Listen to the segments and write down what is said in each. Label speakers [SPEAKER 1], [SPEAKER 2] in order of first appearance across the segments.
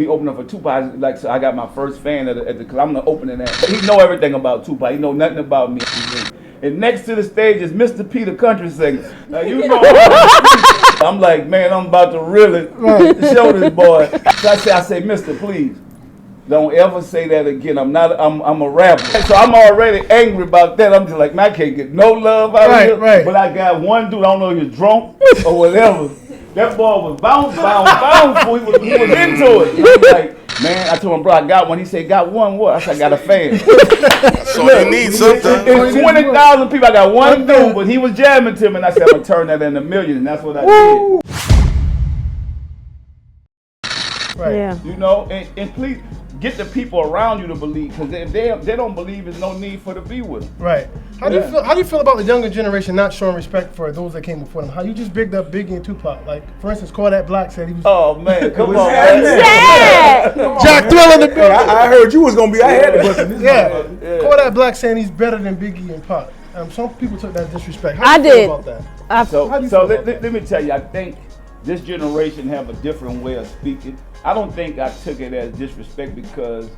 [SPEAKER 1] me opening up for Tupac, like, so I got my first fan at the cause I'm the opening act. He know everything about Tupac. He know nothing about me. And next to the stage is Mr. P, the country singer. Now, you know, I'm like, man, I'm about to really show this boy. So I say, Mr. Please, don't ever say that again. I'm a rapper. So I'm already angry about that. I'm just like, man, I can't get no love out of here. Right. But I got one dude, I don't know if he was drunk or whatever. That boy was bounce. He was into it. I'm like, man, I told him, bro, I got one. He said, got one what? I said, I got a fan.
[SPEAKER 2] So look, you need something.
[SPEAKER 1] It's 20,000 people. I got one dude, but he was jamming to me, and I said, I'm going to turn that into millions, and that's what I did.
[SPEAKER 3] Right. Yeah.
[SPEAKER 1] You know, and please get the people around you to believe, because if they don't believe, there's no need for to be with them.
[SPEAKER 4] Right. How do you feel about the younger generation not showing respect for those that came before them? How you just bigged up Biggie and Tupac? Like, for instance, Kodak Black said he was.
[SPEAKER 1] Oh man, come on, man.
[SPEAKER 3] Yeah.
[SPEAKER 4] Jack Thrill in the building.
[SPEAKER 5] I heard you was gonna be. I had to bust in this.
[SPEAKER 4] Yeah. Kodak Black saying he's better than Biggie and Pac. Some people took that disrespect. How
[SPEAKER 3] I
[SPEAKER 4] do you feel
[SPEAKER 3] did.
[SPEAKER 4] about that?
[SPEAKER 1] So let me tell you, I think this generation have a different way of speaking. I don't think I took it as disrespect because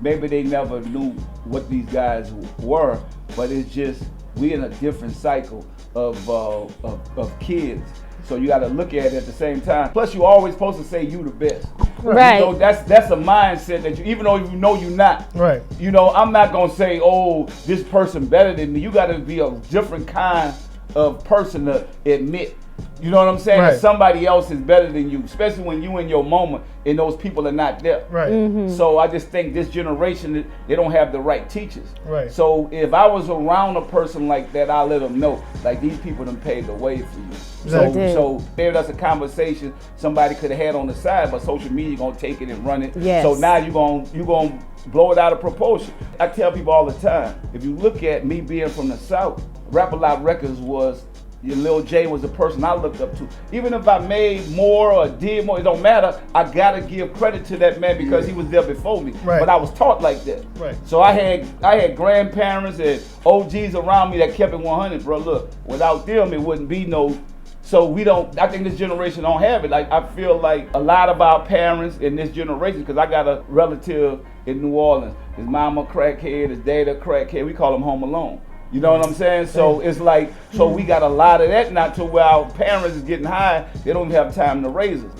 [SPEAKER 1] maybe they never knew what these guys were, but it's just we in a different cycle of kids. So you got to look at it at the same time. Plus, you always supposed to say you the best.
[SPEAKER 3] Right.
[SPEAKER 1] So that's a mindset that you, even though you know you're not.
[SPEAKER 4] Right.
[SPEAKER 1] You know, I'm not gonna say, oh, this person better than me. You got to be a different kind of person to admit. You know what I'm saying?
[SPEAKER 4] Right.
[SPEAKER 1] That somebody else is better than you, especially when you in your moment and those people are not there.
[SPEAKER 4] Right.
[SPEAKER 3] Mm-hmm.
[SPEAKER 1] So I just think this generation, they don't have the right teachers.
[SPEAKER 4] Right.
[SPEAKER 1] So if I was around a person like that, I'll let them know, like, these people done paved the way for you. So there, that's a conversation somebody could have had on the side, but social media gonna take it and run it.
[SPEAKER 3] Yes.
[SPEAKER 1] So now you gonna blow it out of proportion. I tell people all the time, if you look at me being from the South, Rap-A-Lot Records was, Lil J was the person I looked up to. Even if I made more or did more, it don't matter. I gotta give credit to that man because he was there before me.
[SPEAKER 4] Right.
[SPEAKER 1] But I was taught like that.
[SPEAKER 4] Right.
[SPEAKER 1] So I had grandparents and OGs around me that kept it 100, bro. Look, without them, it wouldn't be no. So I think this generation don't have it. Like, I feel like a lot of our parents in this generation, because I got a relative in New Orleans. His mama crackhead, his dad a crackhead. We call him Home Alone. You know what I'm saying? So it's like, so we got a lot of that now to where our parents is getting high, they don't even have time to raise us.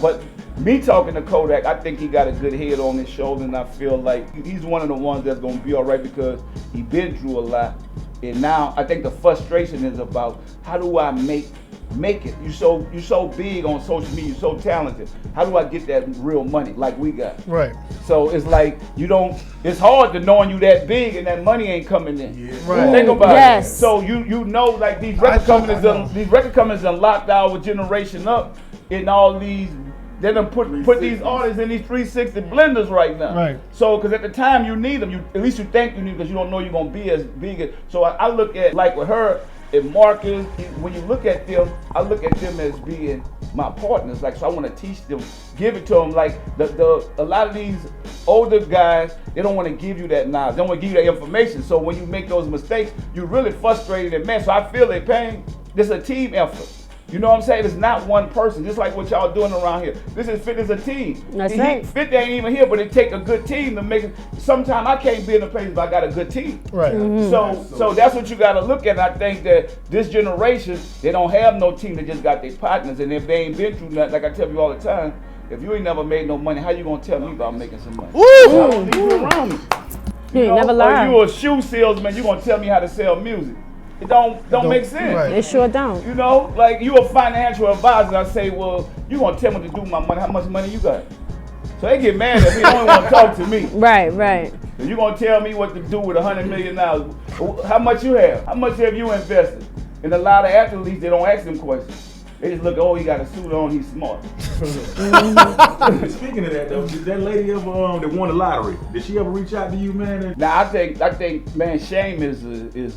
[SPEAKER 1] But me talking to Kodak, I think he got a good head on his shoulder, and I feel like he's one of the ones that's gonna be all right because he been through a lot. And now I think the frustration is about, how do I make it? You so big on social media, you're so talented. How do I get that real money like we got?
[SPEAKER 4] Right.
[SPEAKER 1] So it's like it's hard to knowing you that big and that money ain't coming in.
[SPEAKER 4] Yeah. Right.
[SPEAKER 1] Think about
[SPEAKER 3] Yes.
[SPEAKER 1] it. So you know, like these record companies done locked our generation up in all these. They done put these artists in these 360 blenders right now.
[SPEAKER 4] Right.
[SPEAKER 1] So, because at the time you need them, at least you think you need them because you don't know you're gonna be as big as. So I look at, like with her and Marcus, when you look at them, I look at them as being my partners. Like, so I want to teach them, give it to them. Like a lot of these older guys, they don't want to give you that knowledge. They don't want to give you that information. So when you make those mistakes, you're really frustrated and mad. So I feel their pain. This is a team effort. You know what I'm saying? It's not one person, just like what y'all doing around here. This is fit as a team.
[SPEAKER 3] That's right.
[SPEAKER 1] 50 ain't even here, but it take a good team to make it. Sometimes I can't be in a place if I got a good team.
[SPEAKER 4] Right.
[SPEAKER 3] Mm-hmm.
[SPEAKER 1] So that's what you got to look at. I think that this generation, they don't have no team. They just got their partners. And if they ain't been through nothing, like I tell you all the time, if you ain't never made no money, how you gonna tell me about making some money? I don't need you around me.
[SPEAKER 3] You ain't never learned.
[SPEAKER 1] Or you a shoe salesman, you gonna tell me how to sell music. It don't make sense.
[SPEAKER 4] Right.
[SPEAKER 3] It sure don't.
[SPEAKER 1] You know, like you a financial advisor. I say, well, you gonna tell me what to do with my money? How much money you got? So they get mad at me. They don't want to talk to me.
[SPEAKER 3] Right.
[SPEAKER 1] So you gonna tell me what to do with $100 million? How much you have? How much have you invested? And a lot of athletes, they don't ask them questions. They just look, oh, he got a suit on, he's smart.
[SPEAKER 5] Speaking of that though, did that lady ever that won the lottery? Did she ever reach out to you, man?
[SPEAKER 1] Now I think, man, shame is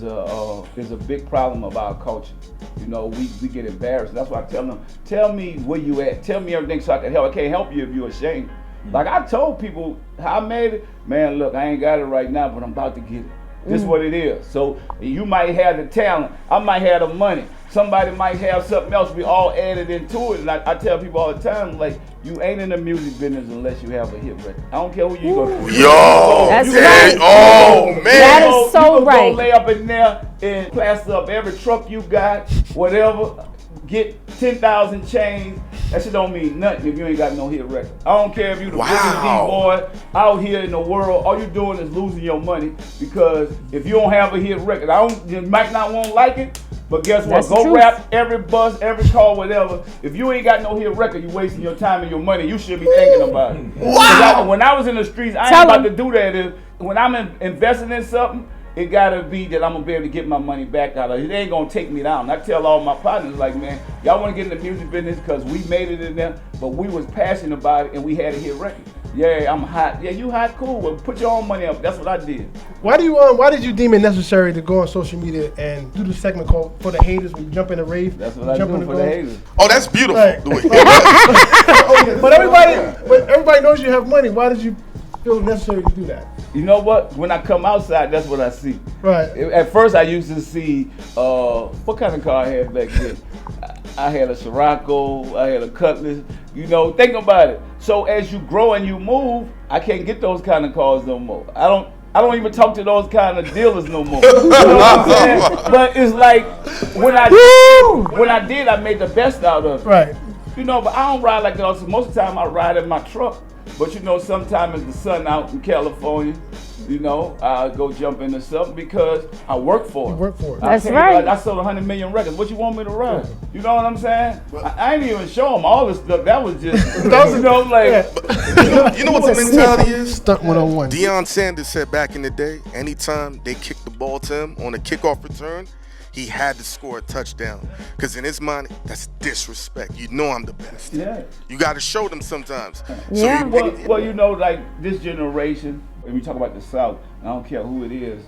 [SPEAKER 1] a big problem of our culture. You know, we get embarrassed. That's why I tell them, tell me where you at. Tell me everything so I can help. I can't help you if you're ashamed. Like I told people how I made it. Man, look, I ain't got it right now, but I'm about to get it. This is what it is. So you might have the talent. I might have the money. Somebody might have something else. We all added into it. And I tell people all the time, like, you ain't in the music business unless you have a hit record. I don't care who you go to.
[SPEAKER 2] Yo,
[SPEAKER 3] That's
[SPEAKER 2] hey,
[SPEAKER 3] right.
[SPEAKER 2] oh man.
[SPEAKER 3] That is so
[SPEAKER 1] you
[SPEAKER 3] right.
[SPEAKER 1] Go lay up in there and plaster up every truck you got, whatever. Get 10,000 chains. That shit don't mean nothing if you ain't got no hit record. I don't care if you the biggest D-boy out here in the world. All you doing is losing your money because if you don't have a hit record, you might not want to like it, but guess what?
[SPEAKER 3] That's the
[SPEAKER 1] Go
[SPEAKER 3] truth.
[SPEAKER 1] rap every bus, every call, whatever. If you ain't got no hit record, you wasting your time and your money. You should be thinking about it.
[SPEAKER 2] Wow.
[SPEAKER 1] When I was in the streets, I
[SPEAKER 3] Tell
[SPEAKER 1] ain't about
[SPEAKER 3] 'em.
[SPEAKER 1] to do that. When I'm investing in something, it gotta be that I'm gonna be able to get my money back out of it. It ain't gonna take me down. I tell all my partners, like, man, y'all wanna get in the music business because we made it in there, but we was passionate about it and we had a hit record. Yeah, I'm hot. Yeah, you hot, cool. Well, put your own money up. That's what I did.
[SPEAKER 4] Why did you deem it necessary to go on social media and do the segment called For the Haters when you jump in the rave?
[SPEAKER 1] That's what I
[SPEAKER 4] jump
[SPEAKER 1] do
[SPEAKER 4] in the
[SPEAKER 1] for the
[SPEAKER 4] goal?
[SPEAKER 1] haters.
[SPEAKER 2] Oh, that's beautiful.
[SPEAKER 4] Right.
[SPEAKER 2] The way-
[SPEAKER 4] But everybody knows you have money. Why did you feel necessary to do that?
[SPEAKER 1] You know what? When I come outside, that's what I see.
[SPEAKER 4] Right.
[SPEAKER 1] At first, I used to see what kind of car I had back then. I had a Scirocco, I had a Cutlass. You know, think about it. So as you grow and you move, I can't get those kind of cars no more. I don't even talk to those kind of dealers no more. You know what I'm saying? But it's like when I did, I made the best out of it.
[SPEAKER 4] Right.
[SPEAKER 1] You know, but I don't ride like that. So most of the time, I ride in my truck. But you know, sometimes it's the sun out in California. You know, I go jump into something because I work for it.
[SPEAKER 4] You work for it.
[SPEAKER 3] That's
[SPEAKER 1] tell you,
[SPEAKER 3] right.
[SPEAKER 1] I sold 100 million records. What you want me to run? You know what I'm saying? I ain't even show them all this stuff. That was just, you know, like.
[SPEAKER 2] you know what the mentality is?
[SPEAKER 4] Stunt 101.
[SPEAKER 2] Deion Sanders said back in the day, anytime they kicked the ball to him on a kickoff return, he had to score a touchdown. Because in his mind, that's disrespect. You know I'm the best.
[SPEAKER 1] Yeah.
[SPEAKER 2] You got to show them sometimes.
[SPEAKER 3] Yeah.
[SPEAKER 2] So
[SPEAKER 1] Well, you know, like this generation, when we talk about the South, I don't care who it is.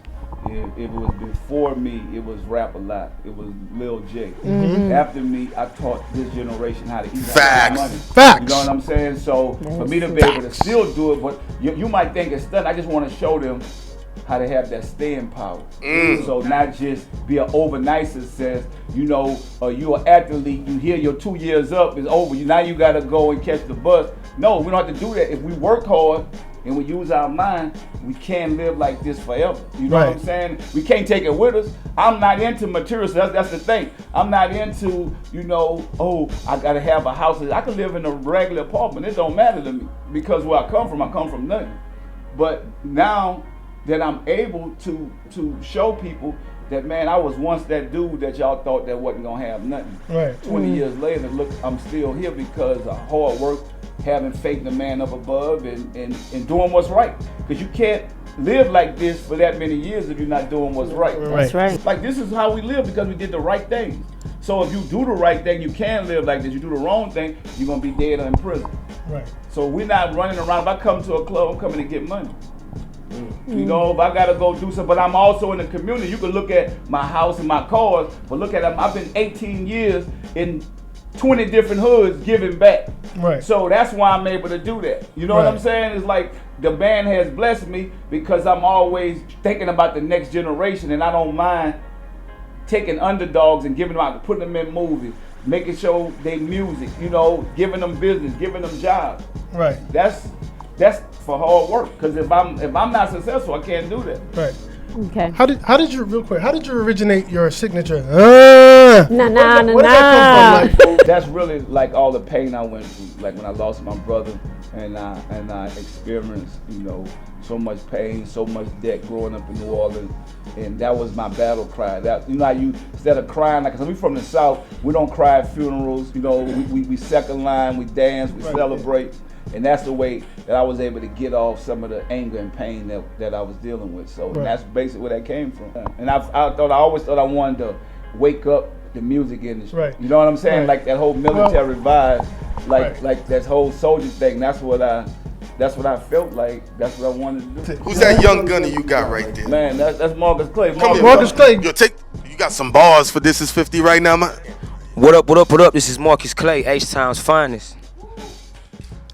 [SPEAKER 1] If it was before me, it was Rap a Lot. It was Lil J. After me, I taught this generation how to eat
[SPEAKER 2] Facts.
[SPEAKER 1] money.
[SPEAKER 4] Facts.
[SPEAKER 1] You know what I'm saying? So for me to be able to still do it, but you might think it's done. I just want to show them how to have that staying power. So not just be an overnight success. You know, you're an athlete. You hear your 2 years up is over. Now you got to go and catch the bus. No, we don't have to do that. If we work hard and we use our mind, we can't live like this forever. You know what I'm saying? We can't take it with us. I'm not into materials. That's the thing. I'm not into, you know, oh, I got to have a house. I can live in a regular apartment. It don't matter to me because where I come from nothing. But now that I'm able to show people that, man, I was once that dude that y'all thought that wasn't gonna have nothing.
[SPEAKER 4] Right.
[SPEAKER 1] 20 years later, look, I'm still here because of hard work, having faith in the man up above, and doing what's right. Because you can't live like this for that many years if you're not doing what's right.
[SPEAKER 3] That's right.
[SPEAKER 1] Like, this is how we live because we did the right thing. So if you do the right thing, you can live like this. You do the wrong thing, you're gonna be dead or in prison.
[SPEAKER 4] Right.
[SPEAKER 1] So we're not running around. If I come to a club, I'm coming to get money. You know, if I gotta go do something, but I'm also in the community. You can look at my house and my cars, but look at them. I've been 18 years in 20 different hoods giving back.
[SPEAKER 4] Right.
[SPEAKER 1] So that's why I'm able to do that. You know what I'm saying? It's like the band has blessed me because I'm always thinking about the next generation, and I don't mind taking underdogs and giving them out, putting them in movies, making sure they music, you know, giving them business, giving them jobs.
[SPEAKER 4] Right.
[SPEAKER 1] That's for hard work. Because if I'm not successful, I can't do that.
[SPEAKER 4] Right.
[SPEAKER 3] Okay.
[SPEAKER 4] How did you originate your signature?
[SPEAKER 3] Nah.
[SPEAKER 4] Where did that come from? Like,
[SPEAKER 1] That's really like all the pain I went through. Like when I lost my brother, and I experienced, you know, so much pain, so much debt growing up in New Orleans, and that was my battle cry. That, you know, instead of crying, like, cause we from the South, we don't cry at funerals. You know, we second line, we dance, we celebrate. And that's the way that I was able to get off some of the anger and pain that I was dealing with. So and that's basically where that came from. And I always thought I wanted to wake up the music industry.
[SPEAKER 4] Right.
[SPEAKER 1] You know what I'm saying?
[SPEAKER 4] Right.
[SPEAKER 1] Like that whole military vibe,
[SPEAKER 4] Right.
[SPEAKER 1] like that whole soldier thing. That's what I felt like. That's what I wanted to do.
[SPEAKER 2] who's that young gunny you got right there?
[SPEAKER 1] Man, that's Marcus Clay.
[SPEAKER 2] Come here,
[SPEAKER 4] Marcus Clay.
[SPEAKER 2] Yo, you got some bars for This Is 50 right now, man?
[SPEAKER 6] What up? This is Marcus Clay, H-Town's finest.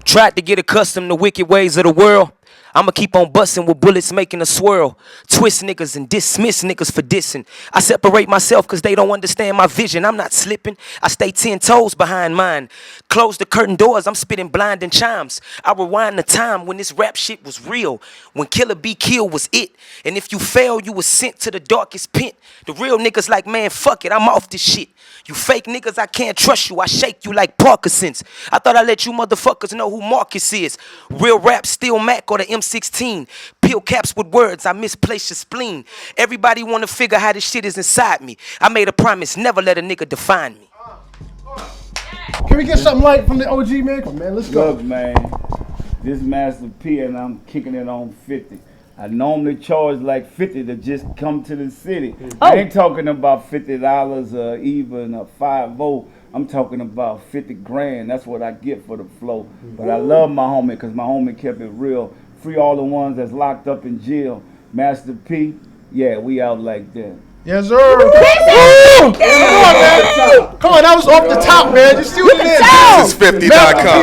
[SPEAKER 6] Tried to get accustomed to wicked ways of the world. I'ma keep on busting with bullets making a swirl. Twist niggas and dismiss niggas for dissing. I separate myself cause they don't understand my vision. I'm not slipping. I stay 10 toes behind mine. Close the curtain doors, I'm spitting blinding chimes. I rewind the time when this rap shit was real. When Killer Be Killed was it. And if you fail, you was sent to the darkest pit. The real niggas like, man, fuck it, I'm off this shit. You fake niggas, I can't trust you. I shake you like Parkinson's. I thought I'd let you motherfuckers know who Marcus is. Real rap, still Mac or the M16. Peel caps with words, I misplaced your spleen. Everybody wanna figure how this shit is inside me. I made a promise, never let a nigga define me.
[SPEAKER 4] Can we get something light from the OG, man? Come on, man, let's go.
[SPEAKER 1] Look, man, this Master P and I'm kicking it on 50. I normally charge like 50 to just come to the city. I ain't talking about $50 or even a 5-0. I'm talking about 50 grand. That's what I get for the flow. But I love my homie because my homie kept it real. Free all the ones that's locked up in jail. Master P, yeah, we out like that.
[SPEAKER 4] Yes, sir. Come on, man. Come on, that was off the top, man. You see what it is?
[SPEAKER 2] This is 50.com.